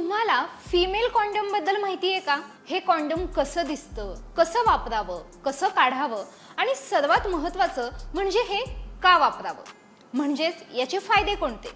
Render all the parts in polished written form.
तुम्हाला female condom बद्दल माहिती आहे का? हे कॉन्डम कसं दिसतं, कसं वापरावं, कसं काढावं आणि सर्वात महत्त्वाचं म्हणजे हे का वापरावं, म्हणजेच याचे फायदे कोणते,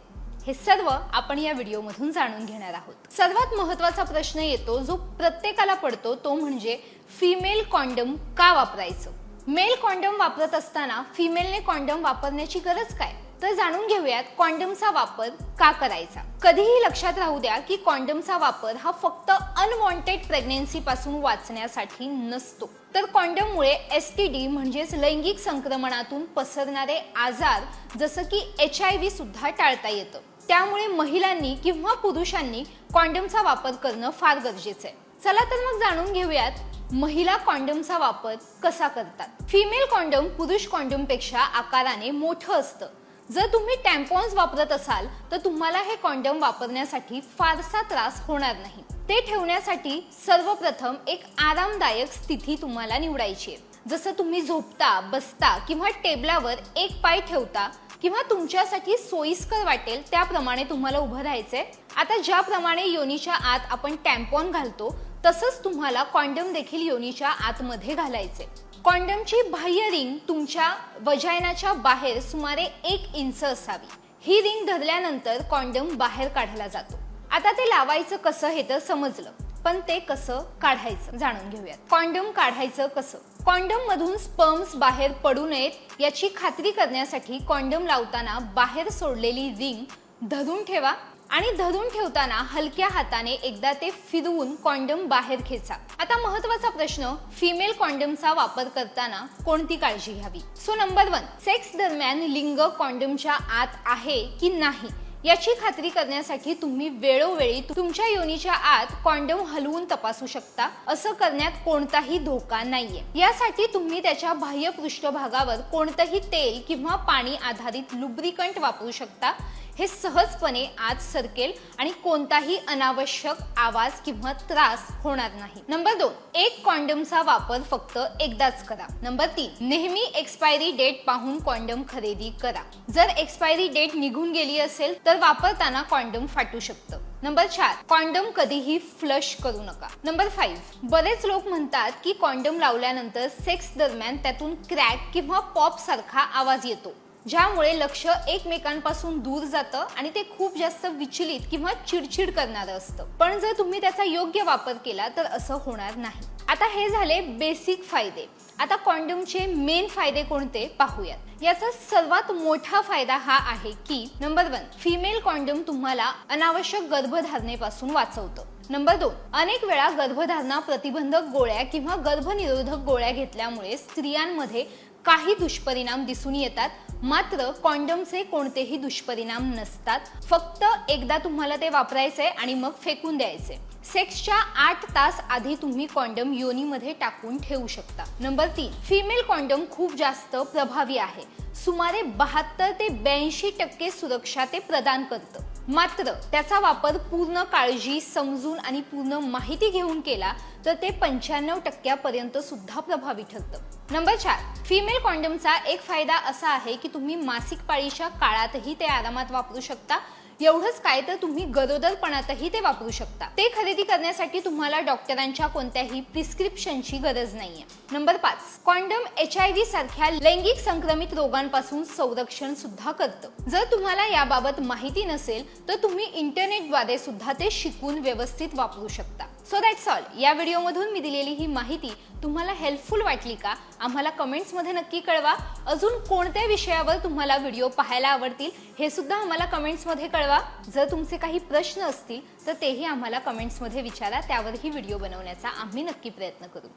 हे सर्व आपण या व्हिडिओमधून जाणून घेणार आहोत। सर्वात महत्त्वाचा प्रश्न येतो जो प्रत्येकाला पडतो, तो म्हणजे फिमेल कॉन्डम का वापरायचं? मेल कॉन्डम वापरत असताना फिमेलने कॉन्डम वापरण्याची गरज काय? तर जाणून घेऊयात कॉन्डमचा वापर का करायचा। कधीही लक्षात राहू द्या की कॉन्डमचा वापर हा फक्त अनवॉन्टेड प्रेग्नन्सी पासून वाचण्यासाठी नसतो, तर कॉन्डममुळे STD म्हणजेच लैंगिक संक्रमणातून पसरणारे आजार जसं की HIV सुद्धा टाळता येतं। त्यामुळे महिलांनी किंवा पुरुषांनी कॉन्डमचा वापर करणं फार गरजेचं आहे। चला तर मग जाणून घेऊयात महिला कॉन्डमचा वापर कसा करतात। फिमेल कॉन्डम पुरुष कॉन्डम पेक्षा आकाराने मोठं असतं। जर तुम्ही टॅम्पॉन्स वापरत असाल तर तुम्हाला हे कॉन्डम वापरण्यासाठी फारसा त्रास होणार नाही। ते ठेवण्यासाठी सर्वप्रथम एक आरामदायक स्थिती तुम्हाला निवडायची आहे। जसं तुम्ही झोपता, बसता किंवा टेबलावर एक पाय ठेवता किंवा तुमच्यासाठी सोयीस्कर वाटेल त्याप्रमाणे तुम्हाला उभं राहायचंय। आता ज्याप्रमाणे योनीच्या आत आपण टॅम्पॉन घालतो तसंच तुम्हाला कॉन्डम देखील योनीच्या आतमध्ये घालायचे। कॉन्डमची बाह्य रिंग तुमच्या वजायनाच्या बाहेर सुमारे 1 इंच असावी। ही रिंग धरल्यानंतर कॉन्डम बाहेर काढला जातो। आता ते लावायचं कसं हे तर समजलं, पण ते कसं काढायचं जाणून घेऊयात। कॉन्डम काढायचं कसं? कॉन्डम मधून स्पर्म्स बाहेर पडू नयेत याची खात्री करण्यासाठी कॉन्डम लावताना बाहेर सोडलेली रिंग धरून ठेवा आणि धरून ठेवताना हलक्या हाताने एकदा ते फिरवून कॉन्डम बाहेर खेचा। आता महत्त्वाचा प्रश्न, फिमेल कॉन्डमचा वापर करताना कोणती काळजी घ्यावी? सो नंबर 1, सेक्स दरम्यान लिंग कॉन्डमच्या आत आहे की नाही याची खात्री करण्यासाठी तुम्ही वेळोवेळी तुमच्या योनीच्या आत कॉन्डम हलवून तपासू शकता। असं करण्यात कोणताही धोका नाहीये। यासाठी तुम्ही त्याच्या बाह्य पृष्ठभागावर कोणतंही तेल किंवा पाणी आधारित लुब्रिकंट वापरू शकता। हे सहजपणे आत सरकेल आणि कोणताही अनावश्यक आवाज किंवा त्रास होणार नाही। नंबर 2, एक कॉन्डमचा वापर फक्त एकदाच करा। नंबर 3, नेहमी एक्सपायरी डेट पाहून कॉन्डम खरेदी करा। जर एक्सपायरी डेट निघून गेली असेल तर वापरताना कॉन्डम फाटू शकतं। नंबर 4, कॉन्डम कधीही फ्लश करू नका। नंबर 5, बरेच लोक म्हणतात की कॉन्डम लावल्यानंतर सेक्स दरम्यान त्यातून क्रॅक किंवा पॉप सारखा आवाज येतो, ज्यामुळे लक्ष एकमेकांपासून दूर जातं आणि ते खूप जास्त विचलित किंवा चिडचिड करणारं असतं। पण जर तुम्ही त्याचा योग्य वापर केला तर असं होणार नाही। आता हे झाले बेसिक फायदे। आता कॉन्डमचे मेन फायदे कोणते पाहूयात। याचा सर्वात मोठा फायदा हा आहे की नंबर 1, फिमेल कॉन्डम तुम्हाला अनावश्यक गर्भधारणेपासून वाचवतं। नंबर 2, अनेक वेळा गर्भधारणा प्रतिबंधक गोळ्या किंवा गर्भनिरोधक गोळ्या घेतल्यामुळे स्त्रियांमध्ये काही दुष्परिणाम दिसून येतात, मात्र कॉन्डमचे कोणतेही दुष्परिणाम नसतात। फक्त एकदा तुम्हाला ते वापरायचे आणि मग फेकून द्यायचे। सेक्सच्या 8 तास आधी तुम्ही कॉन्डम योनीमध्ये टाकून ठेवू शकता। नंबर 3, फिमेल कॉन्डम खूप जास्त प्रभावी आहे। सुमारे 72 ते 82% सुरक्षा ते प्रदान करतं। मात्र त्याचा वापर पूर्ण काळजी समजून आणि पूर्ण माहिती घेऊन केला तर ते 95% पर्यंत सुद्धा प्रभावी ठरतं। नंबर 4, फिमेल कॉन्डमचा एक फायदा असा आहे की तुम्ही मासिक पाळीच्या काळातही ते आरामात वापरू शकता। एवढंच काय तर तुम्ही गरोदरपणातही ते वापरू शकता। ते खरेदी करण्यासाठी तुम्हाला डॉक्टरांच्या कोणत्याही प्रिस्क्रिप्शनची गरज नाहीये। नंबर 5, कॉन्डम HIV सारख्या लैंगिक संक्रमित रोगांपासून संरक्षण सुद्धा करतं। जर तुम्हाला याबाबत माहिती नसेल तर तुम्ही इंटरनेटद्वारे सुद्धा ते शिकून व्यवस्थित वापरू शकता। So that's all. या व्हिडिओमधून मी दिलेली ही माहिती तुम्हाला हेल्पफुल वाटली का? आम्हाला कमेंट्समध्ये नक्की कळवा। अजून कोणत्या विषयावर तुम्हाला व्हिडिओ पाहायला आवडतील हे सुद्धा आम्हाला कमेंट्समध्ये कळवा। जर तुमचे काही प्रश्न असतील तर तेही आम्हाला कमेंट्समध्ये विचारा, त्यावरही व्हिडिओ बनवण्याचा आम्ही नक्की प्रयत्न करू।